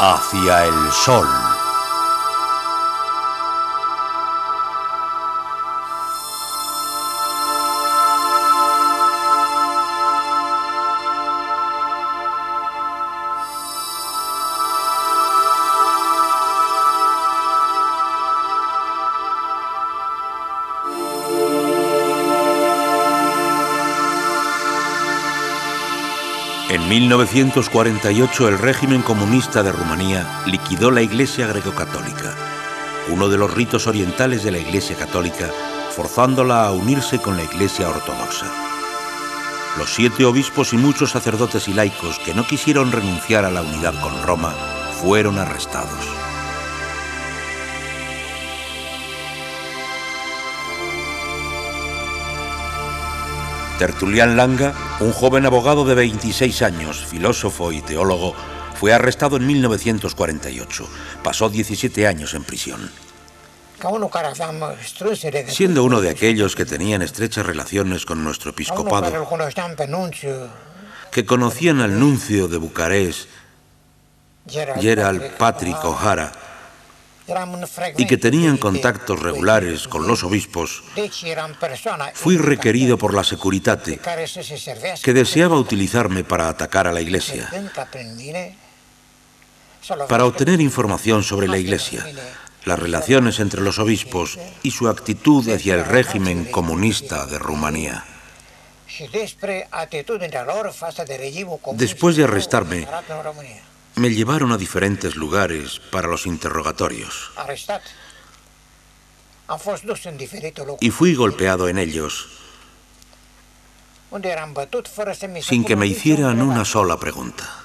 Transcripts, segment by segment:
Hacia el sol. En 1948 el régimen comunista de Rumanía liquidó la Iglesia greco-católica, uno de los ritos orientales de la Iglesia católica, forzándola a unirse con la Iglesia ortodoxa. Los 7 obispos y muchos sacerdotes y laicos que no quisieron renunciar a la unidad con Roma fueron arrestados. Tertulián Langa, un joven abogado de 26 años, filósofo y teólogo, fue arrestado en 1948. Pasó 17 años en prisión. Siendo uno de aquellos que tenían estrechas relaciones con nuestro episcopado, que conocían al nuncio de Bucarest, Gerald Patrick O'Hara, y que tenían contactos regulares con los obispos, fui requerido por la Securitate, que deseaba utilizarme para atacar a la Iglesia, para obtener información sobre la Iglesia, las relaciones entre los obispos y su actitud hacia el régimen comunista de Rumanía. Después de arrestarme, me llevaron a diferentes lugares para los interrogatorios y fui golpeado en ellos sin que me hicieran una sola pregunta.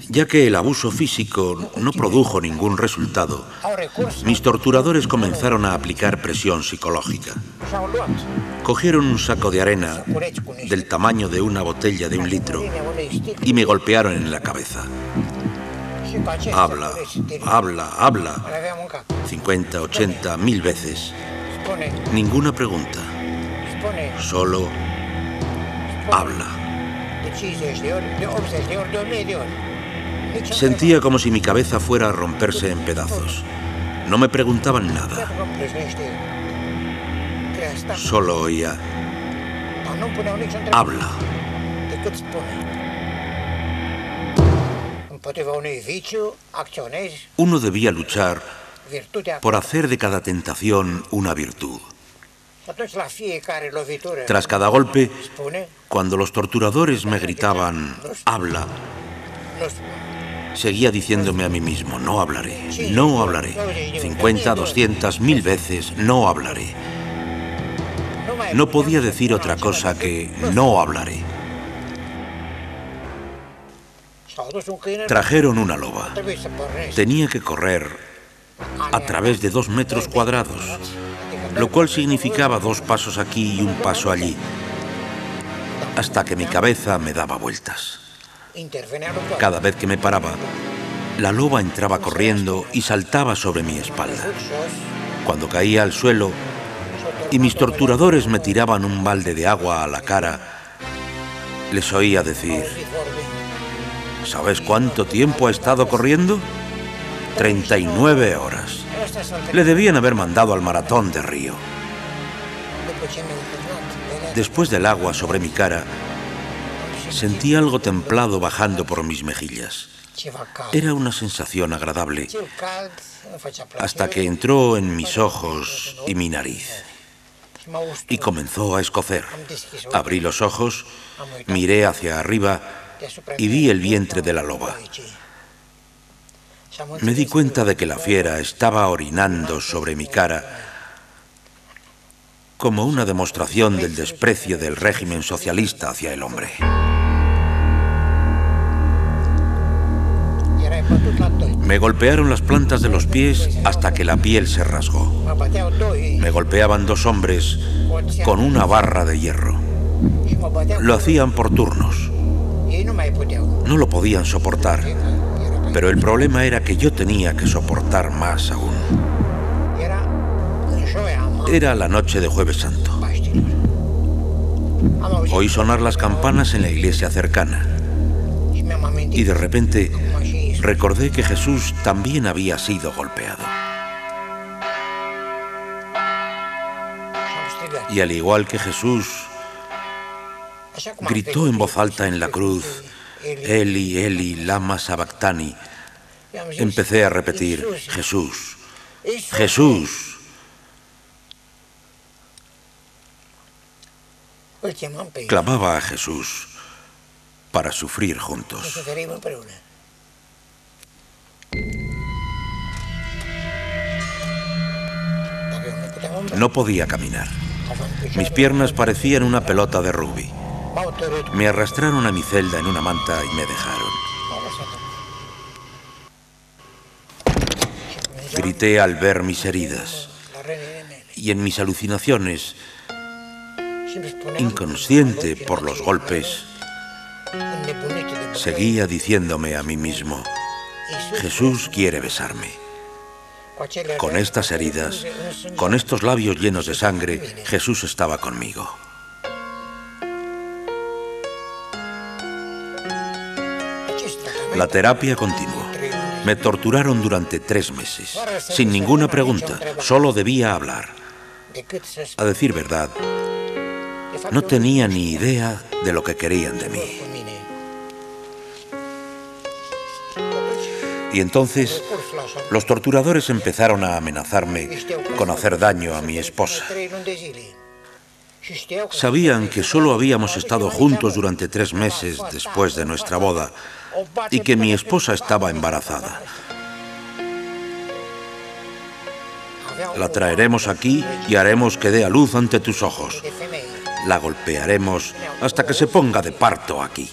Ya que el abuso físico no produjo ningún resultado, mis torturadores comenzaron a aplicar presión psicológica. Cogieron un saco de arena del tamaño de una botella de 1 litro y me golpearon en la cabeza. Habla, habla, habla. 50, 80, 1000 veces. Ninguna pregunta. Solo habla. Sentía como si mi cabeza fuera a romperse en pedazos. No me preguntaban nada. Solo oía. Habla. Uno debía luchar por hacer de cada tentación una virtud. Tras cada golpe, cuando los torturadores me gritaban, habla, seguía diciéndome a mí mismo, no hablaré, no hablaré. 50, 200, 1000 veces, no hablaré. No podía decir otra cosa que no hablaré. Trajeron una loba. Tenía que correr a través de 2 metros cuadrados, lo cual significaba 2 pasos aquí y 1 paso allí, hasta que mi cabeza me daba vueltas. Cada vez que me paraba, la loba entraba corriendo y saltaba sobre mi espalda. Cuando caía al suelo y mis torturadores me tiraban un balde de agua a la cara, les oía decir, ¿sabes cuánto tiempo ha estado corriendo? 39 horas. Le debían haber mandado al maratón de Río. Después del agua sobre mi cara, sentí algo templado bajando por mis mejillas. Era una sensación agradable, hasta que entró en mis ojos y mi nariz, y comenzó a escocer. Abrí los ojos, miré hacia arriba y vi el vientre de la loba. Me di cuenta de que la fiera estaba orinando sobre mi cara como una demostración del desprecio del régimen socialista hacia el hombre. Me golpearon las plantas de los pies hasta que la piel se rasgó. Me golpeaban 2 hombres con una barra de hierro. Lo hacían por turnos. No lo podían soportar, pero el problema era que yo tenía que soportar más aún. Era la noche de Jueves Santo. Oí sonar las campanas en la iglesia cercana. Y de repente recordé que Jesús también había sido golpeado. Y al igual que Jesús, gritó en voz alta en la cruz, Eli, Eli, lama sabactani. Empecé a repetir, Jesús, Jesús. Clamaba a Jesús para sufrir juntos. No podía caminar. Mis piernas parecían una pelota de rugby. Me arrastraron a mi celda en una manta y me dejaron. Grité al ver mis heridas. Y en mis alucinaciones, inconsciente por los golpes, seguía diciéndome a mí mismo, Jesús quiere besarme. Con estas heridas, con estos labios llenos de sangre, Jesús estaba conmigo. La terapia continuó. Me torturaron durante 3 meses, sin ninguna pregunta, solo debía hablar. A decir verdad, no tenía ni idea de lo que querían de mí. Y entonces, los torturadores empezaron a amenazarme con hacer daño a mi esposa. Sabían que solo habíamos estado juntos durante 3 meses después de nuestra boda y que mi esposa estaba embarazada. La traeremos aquí y haremos que dé a luz ante tus ojos. La golpearemos hasta que se ponga de parto aquí.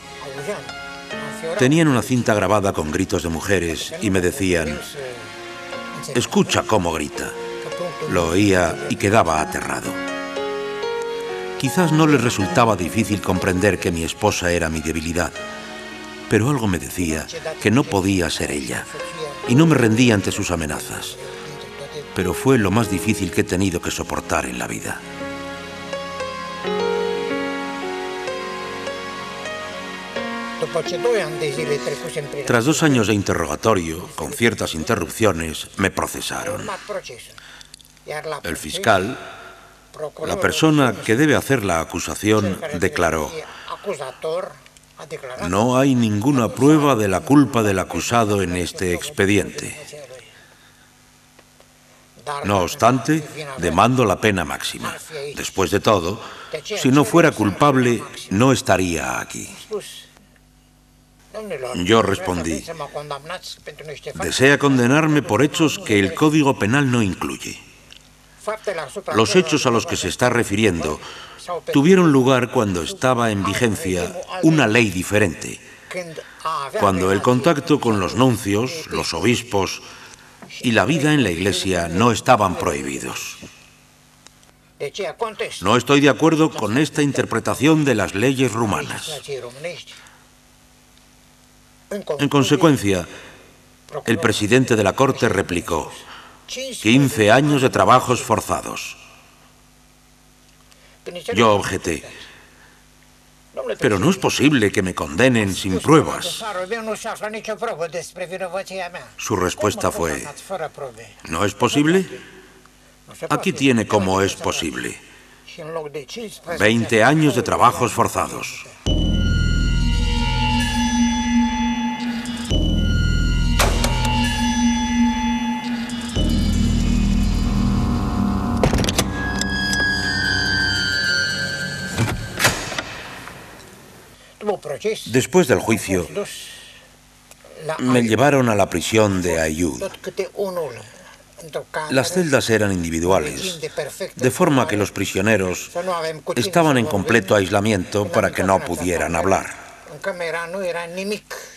Tenían una cinta grabada con gritos de mujeres y me decían, escucha cómo grita. Lo oía y quedaba aterrado. Quizás no les resultaba difícil comprender que mi esposa era mi debilidad, pero algo me decía que no podía ser ella y no me rendía ante sus amenazas. Pero fue lo más difícil que he tenido que soportar en la vida. Tras 2 años de interrogatorio, con ciertas interrupciones, me procesaron. El fiscal, la persona que debe hacer la acusación, declaró: no hay ninguna prueba de la culpa del acusado en este expediente. No obstante, demando la pena máxima. Después de todo, si no fuera culpable, no estaría aquí. Yo respondí: desea condenarme por hechos que el Código Penal no incluye. Los hechos a los que se está refiriendo tuvieron lugar cuando estaba en vigencia una ley diferente, cuando el contacto con los nuncios, los obispos y la vida en la Iglesia no estaban prohibidos. No estoy de acuerdo con esta interpretación de las leyes rumanas. En consecuencia, el presidente de la Corte replicó: 15 años de trabajos forzados. Yo objeté: pero no es posible que me condenen sin pruebas. Su respuesta fue: ¿no es posible? Aquí tiene cómo es posible. 20 años de trabajos forzados. Después del juicio, me llevaron a la prisión de Aiud. Las celdas eran individuales, de forma que los prisioneros estaban en completo aislamiento para que no pudieran hablar.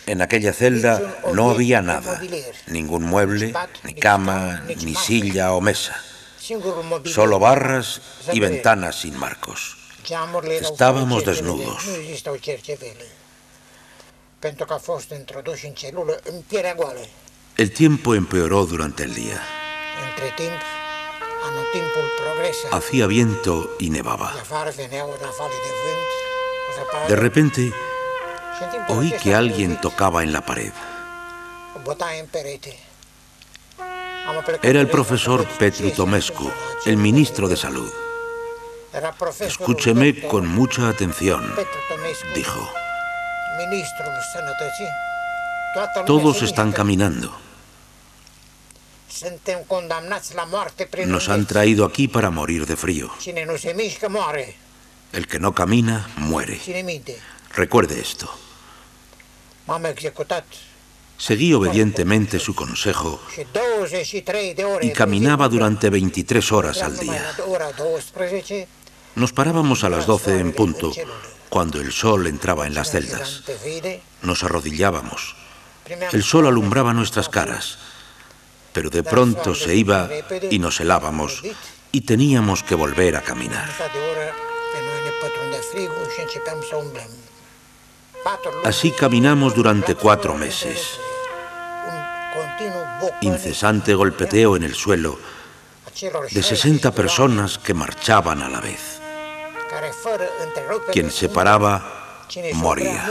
En aquella celda no había nada, ningún mueble, ni cama, ni silla o mesa, solo barras y ventanas sin marcos. Estábamos desnudos. El tiempo empeoró durante el día. Hacía viento y nevaba. De repente, Oí que alguien tocaba en la pared. Era el profesor Petru Tomescu, el ministro de Salud. Escúcheme con mucha atención, dijo. Todos están caminando. Nos han traído aquí para morir de frío. El que no camina, muere. Recuerde esto. Seguí obedientemente su consejo y caminaba durante 23 horas al día. Nos parábamos a las 12 en punto, cuando el sol entraba en las celdas. Nos arrodillábamos. El sol alumbraba nuestras caras, pero de pronto se iba y nos helábamos y teníamos que volver a caminar. Así caminamos durante 4 meses. Incesante golpeteo en el suelo de 60 personas que marchaban a la vez. Quien se paraba, moría.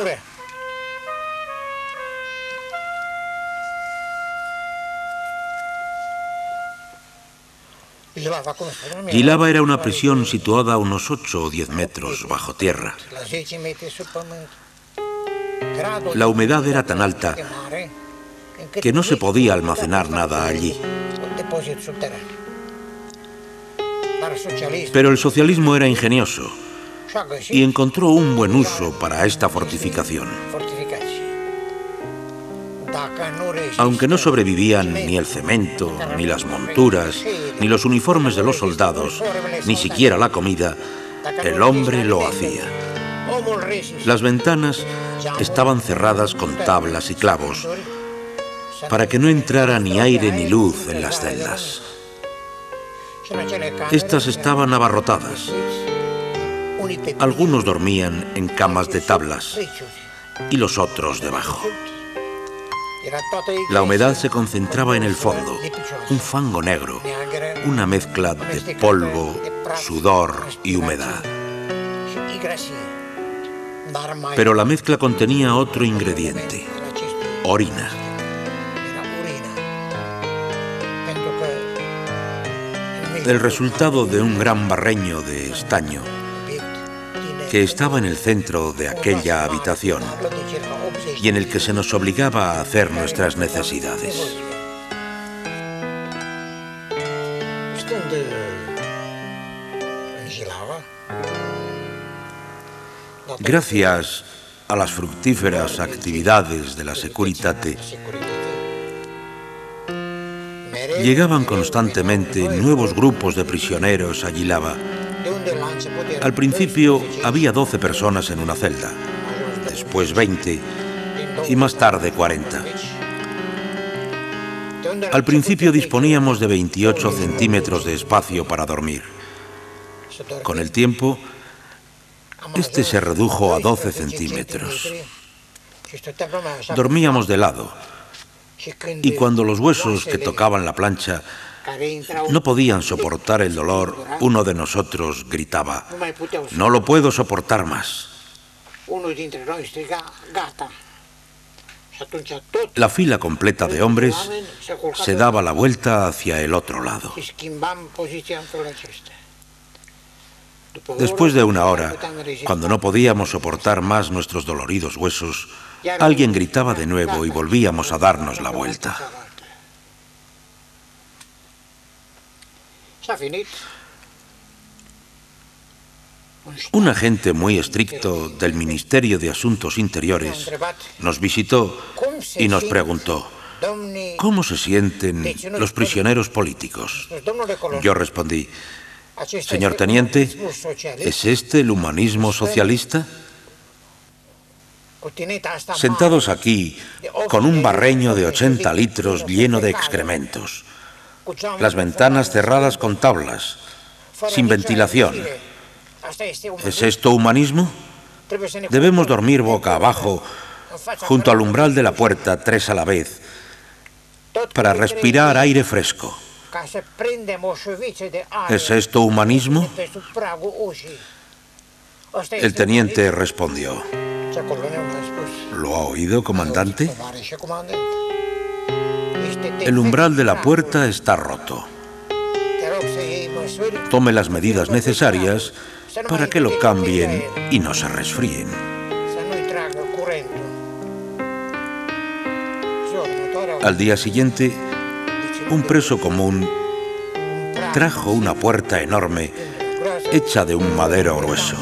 Jihlava era una prisión situada a unos 8 o 10 metros bajo tierra. La humedad era tan alta que no se podía almacenar nada allí. Pero el socialismo era ingenioso y encontró un buen uso para esta fortificación. Aunque no sobrevivían ni el cemento, ni las monturas, ni los uniformes de los soldados, ni siquiera la comida, el hombre lo hacía. Las ventanas estaban cerradas con tablas y clavos para que no entrara ni aire ni luz en las celdas. Estas estaban abarrotadas. Algunos dormían en camas de tablas y los otros debajo. La humedad se concentraba en el fondo, un fango negro, una mezcla de polvo, sudor y humedad. Pero la mezcla contenía otro ingrediente, orina. El resultado de un gran barreño de estaño que estaba en el centro de aquella habitación y en el que se nos obligaba a hacer nuestras necesidades. Gracias a las fructíferas actividades de la Securitate, llegaban constantemente nuevos grupos de prisioneros a Jihlava. Al principio había 12 personas en una celda, después 20 y más tarde 40. Al principio disponíamos de 28 centímetros de espacio para dormir. Con el tiempo, este se redujo a 12 centímetros. Dormíamos de lado, y cuando los huesos que tocaban la plancha no podían soportar el dolor, uno de nosotros gritaba: «No lo puedo soportar más». La fila completa de hombres se daba la vuelta hacia el otro lado. Después de una hora, cuando no podíamos soportar más nuestros doloridos huesos, alguien gritaba de nuevo y volvíamos a darnos la vuelta. Un agente muy estricto del Ministerio de Asuntos Interiores nos visitó y nos preguntó: ¿cómo se sienten los prisioneros políticos? Yo respondí: «Señor teniente, ¿es este el humanismo socialista?» Sentados aquí, con un barreño de 80 litros lleno de excrementos, las ventanas cerradas con tablas, sin ventilación. ¿Es esto humanismo? Debemos dormir boca abajo, junto al umbral de la puerta, 3 a la vez, para respirar aire fresco. ¿Es esto humanismo? El teniente respondió: ¿Lo ha oído, comandante? El umbral de la puerta está roto. Tome las medidas necesarias para que lo cambien y no se resfríen. Al día siguiente, un preso común trajo una puerta enorme hecha de un madero grueso.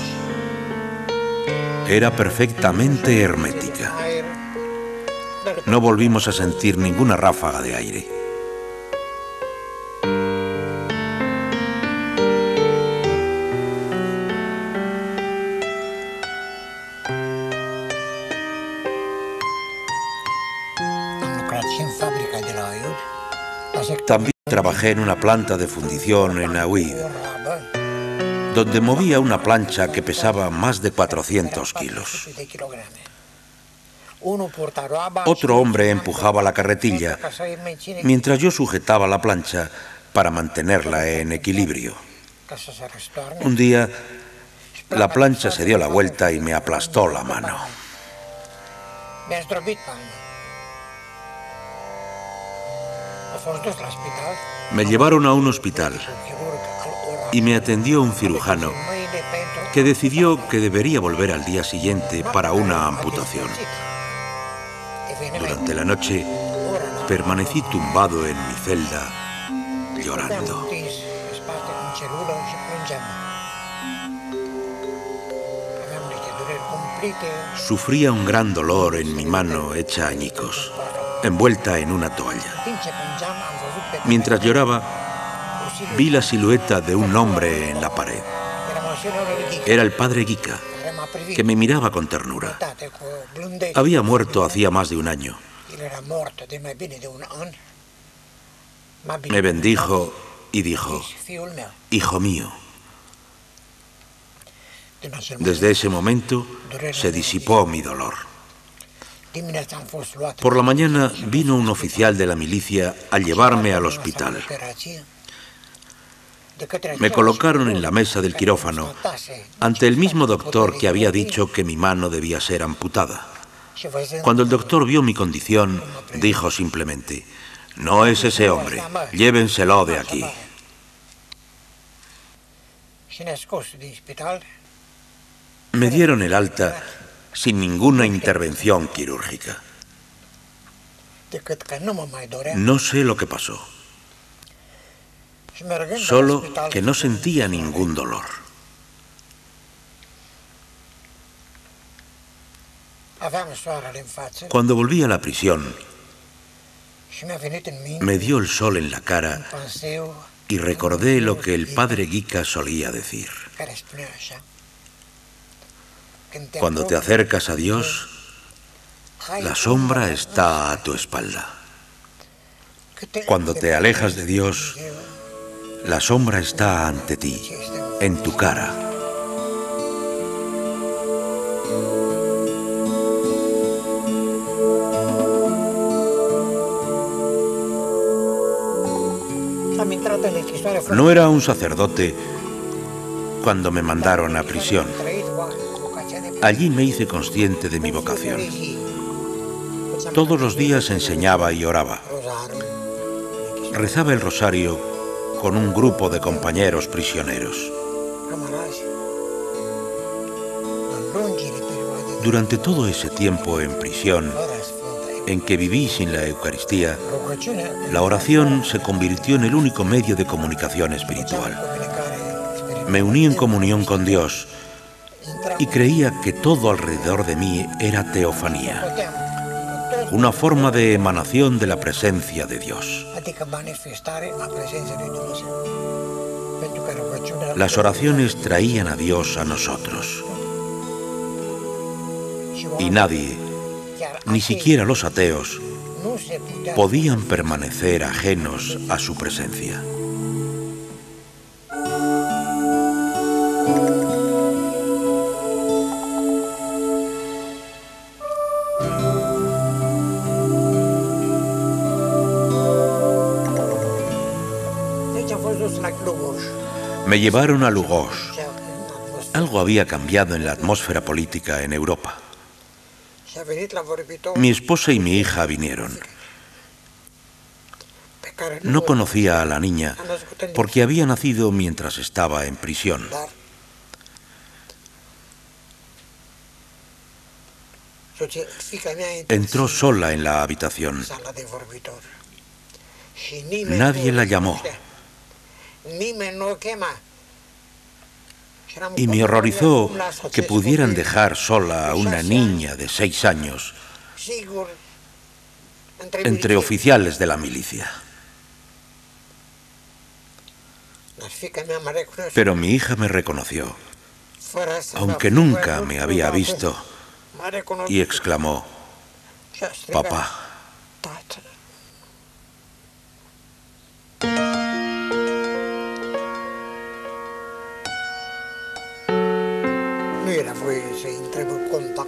Era perfectamente hermética. No volvimos a sentir ninguna ráfaga de aire. También trabajé en una planta de fundición en Ahuid, donde movía una plancha que pesaba más de 400 kilos. Otro hombre empujaba la carretilla, mientras yo sujetaba la plancha para mantenerla en equilibrio. Un día, la plancha se dio la vuelta y me aplastó la mano. Me llevaron a un hospital y me atendió un cirujano que decidió que debería volver al día siguiente para una amputación. Durante la noche permanecí tumbado en mi celda llorando. Sufría un gran dolor en mi mano hecha añicos, envuelta en una toalla. Mientras lloraba, vi la silueta de un hombre en la pared. Era el padre Gica, que me miraba con ternura. Había muerto hacía más de un año. Me bendijo y dijo: «Hijo mío». Desde ese momento se disipó mi dolor. Por la mañana vino un oficial de la milicia a llevarme al hospital. Me colocaron en la mesa del quirófano, ante el mismo doctor que había dicho que mi mano debía ser amputada. Cuando el doctor vio mi condición, dijo simplemente: «No es ese hombre, llévenselo de aquí». Me dieron el alta sin ninguna intervención quirúrgica. No sé lo que pasó. Solo que no sentía ningún dolor. Cuando volví a la prisión, me dio el sol en la cara y recordé lo que el padre Gica solía decir: cuando te acercas a Dios, la sombra está a tu espalda. Cuando te alejas de Dios, la sombra está ante ti, en tu cara. No era un sacerdote cuando me mandaron a prisión. Allí me hice consciente de mi vocación. Todos los días enseñaba y oraba. Rezaba el rosario con un grupo de compañeros prisioneros. Durante todo ese tiempo en prisión, en que viví sin la Eucaristía, la oración se convirtió en el único medio de comunicación espiritual. Me uní en comunión con Dios y creía que todo alrededor de mí era teofanía, una forma de emanación de la presencia de Dios. Las oraciones traían a Dios a nosotros. Y nadie, ni siquiera los ateos, podían permanecer ajenos a su presencia. Me llevaron a Lugos. Algo había cambiado en la atmósfera política en Europa. Mi esposa y mi hija vinieron. No conocía a la niña porque había nacido mientras estaba en prisión. Entró sola en la habitación. Nadie la llamó. Y me horrorizó que pudieran dejar sola a una niña de 6 años entre oficiales de la milicia. Pero mi hija me reconoció, aunque nunca me había visto, y exclamó: «Papá».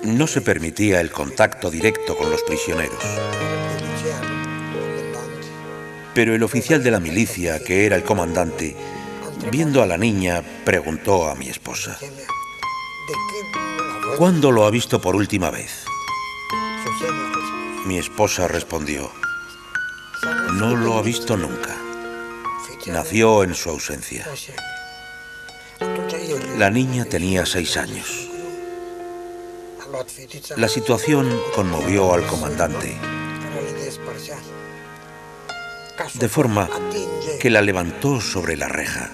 No se permitía el contacto directo con los prisioneros. Pero el oficial de la milicia, que era el comandante, viendo a la niña, preguntó a mi esposa: «¿Cuándo lo ha visto por última vez?». Mi esposa respondió: «No lo ha visto nunca. Nació en su ausencia». La niña tenía 6 años. La situación conmovió al comandante, de forma que la levantó sobre la reja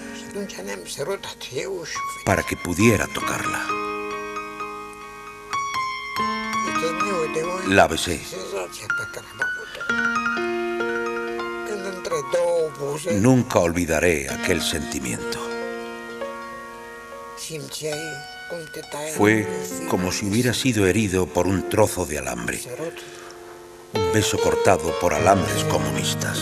para que pudiera tocarla. La besé. Nunca olvidaré aquel sentimiento. Fue como si hubiera sido herido por un trozo de alambre, un beso cortado por alambres comunistas.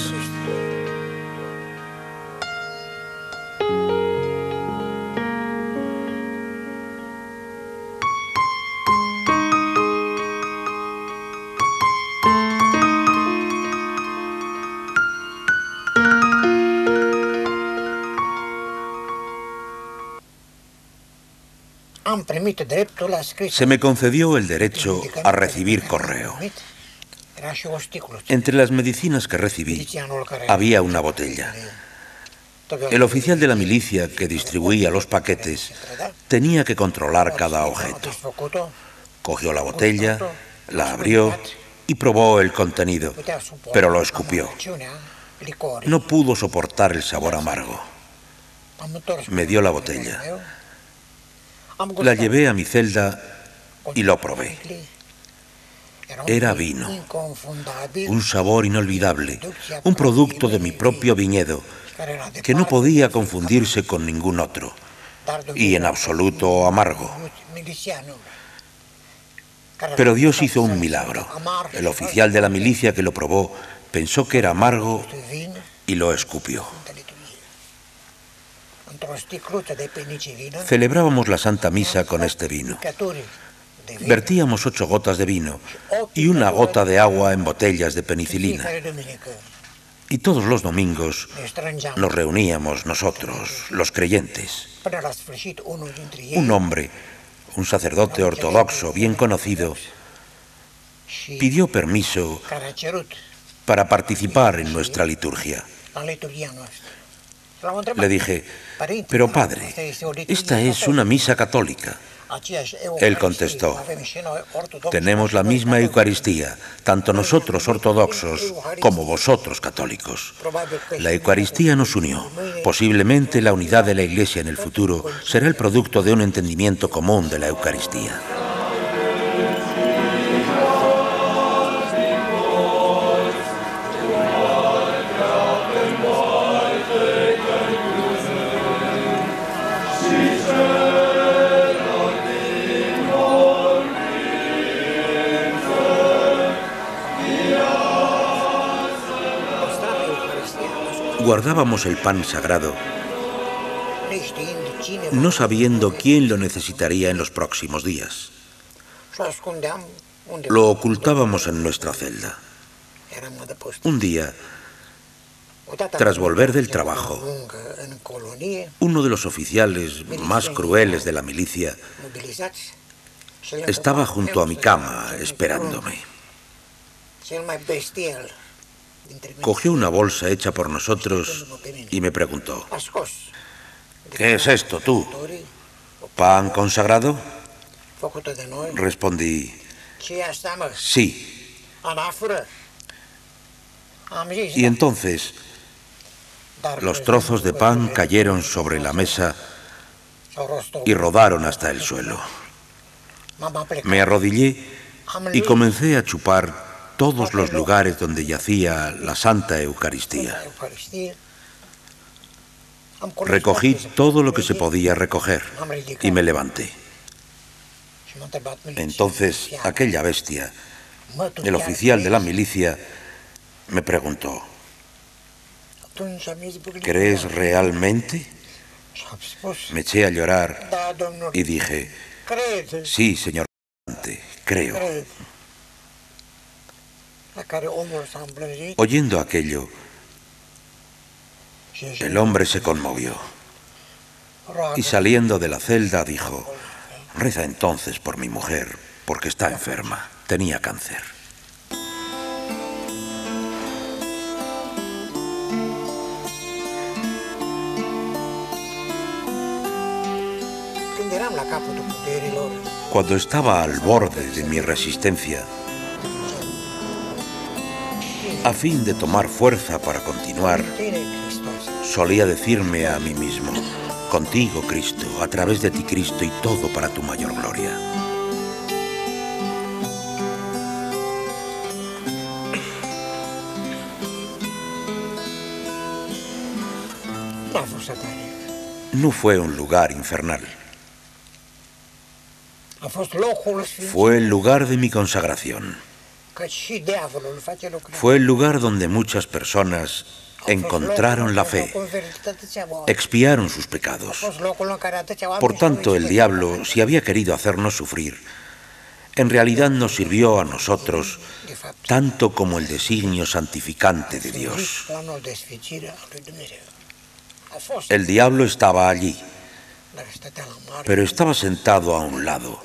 Se me concedió el derecho a recibir correo. Entre las medicinas que recibí había una botella. El oficial de la milicia que distribuía los paquetes tenía que controlar cada objeto. Cogió la botella, la abrió y probó el contenido, pero lo escupió. No pudo soportar el sabor amargo. Me dio la botella. La llevé a mi celda y lo probé. Era vino, un sabor inolvidable, un producto de mi propio viñedo, que no podía confundirse con ningún otro, y en absoluto amargo. Pero Dios hizo un milagro. El oficial de la milicia que lo probó pensó que era amargo y lo escupió. Celebrábamos la Santa Misa con este vino. Vertíamos 8 gotas de vino y 1 gota de agua en botellas de penicilina. Y todos los domingos nos reuníamos nosotros, los creyentes. Un hombre, un sacerdote ortodoxo bien conocido, pidió permiso para participar en nuestra liturgia. Le dije: «Pero padre, esta es una misa católica». Él contestó: «Tenemos la misma Eucaristía, tanto nosotros ortodoxos como vosotros católicos. La Eucaristía nos unió. Posiblemente la unidad de la Iglesia en el futuro será el producto de un entendimiento común de la Eucaristía». Guardábamos el pan sagrado, no sabiendo quién lo necesitaría en los próximos días. Lo ocultábamos en nuestra celda. Un día, tras volver del trabajo, uno de los oficiales más crueles de la milicia Estaba junto a mi cama, esperándome. Cogió una bolsa hecha por nosotros y me preguntó: ¿qué es esto, tú? ¿Pan consagrado? Respondí: sí. Y entonces los trozos de pan cayeron sobre la mesa y rodaron hasta el suelo. Me arrodillé y comencé a chupar todos los lugares donde yacía la Santa Eucaristía. Recogí todo lo que se podía recoger y me levanté. Entonces aquella bestia, el oficial de la milicia, me preguntó: ¿crees realmente? Me eché a llorar y dije: sí, señor comandante, creo. Oyendo aquello, el hombre se conmovió y saliendo de la celda dijo: reza entonces por mi mujer, porque está enferma, tenía cáncer. Cuando estaba al borde de mi resistencia, a fin de tomar fuerza para continuar, solía decirme a mí mismo: contigo, Cristo, a través de ti, Cristo, y todo para tu mayor gloria. No fue un lugar infernal. Fue el lugar de mi consagración. Fue el lugar donde muchas personas encontraron la fe, expiaron sus pecados. Por tanto, el diablo, si había querido hacernos sufrir, en realidad nos sirvió a nosotros tanto como el designio santificante de Dios. El diablo estaba allí, pero estaba sentado a un lado,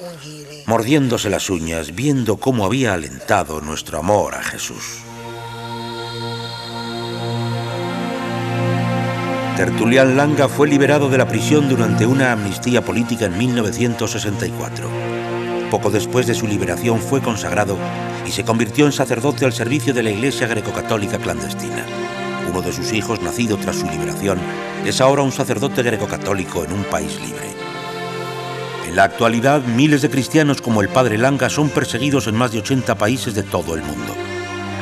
mordiéndose las uñas, viendo cómo había alentado nuestro amor a Jesús. Tertulián Langa fue liberado de la prisión durante una amnistía política en 1964. Poco después de su liberación fue consagrado y se convirtió en sacerdote al servicio de la Iglesia greco-católica clandestina. Uno de sus hijos, nacido tras su liberación, es ahora un sacerdote greco-católico en un país libre. En la actualidad, miles de cristianos como el padre Langa son perseguidos en más de 80 países de todo el mundo.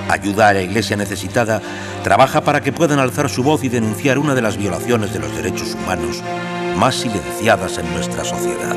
Ayuda a la Iglesia necesitada, trabaja para que puedan alzar su voz y denunciar una de las violaciones de los derechos humanos más silenciadas en nuestra sociedad.